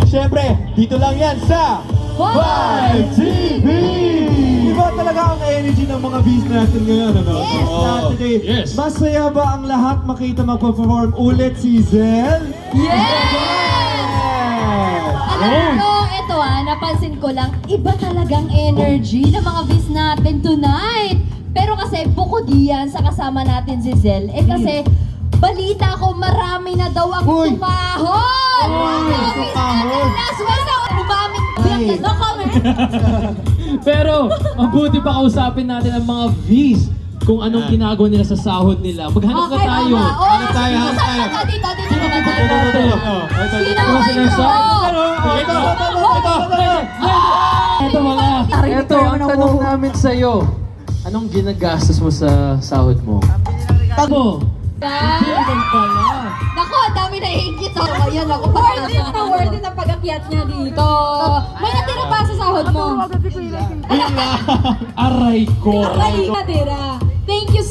Siyempre, dito lang yan sa Vibe TV! Iba talaga ang energy ng mga bees natin ngayon, ano? Yes! Saturday. Yes. Masaya ba ang lahat makita magpa-perform ulit si Zel? Yes! Alam Oh. mo, ito napansin ko lang, iba talagang energy ng mga bees natin tonight. Pero kasi bukod yan sa kasama natin si Zel, kasi balita ko marami na daw ang Uy! tumahon! Uy, Mga bees tumahon! natin last week na umaming biyak na no comment. Pero, mabuti pa kausapin natin ang mga V's kung anong ginagawa nila sa sahod nila. Maghanap na tayo. Hanap tayo, hanap tayo. Dito naman tayo. Sino Ano kayo? sila sa- Ito mga, ito ang tanong namin sa'yo. Anong ginagastos mo sa sahod mo? Ako. Hindi pala. Naku, ang dami na iingit ako. Ayan ako. Worth it ang pag-akyat niya dito. May natira pa sa sahod mo. Aray ko. Aray, natira. Thank you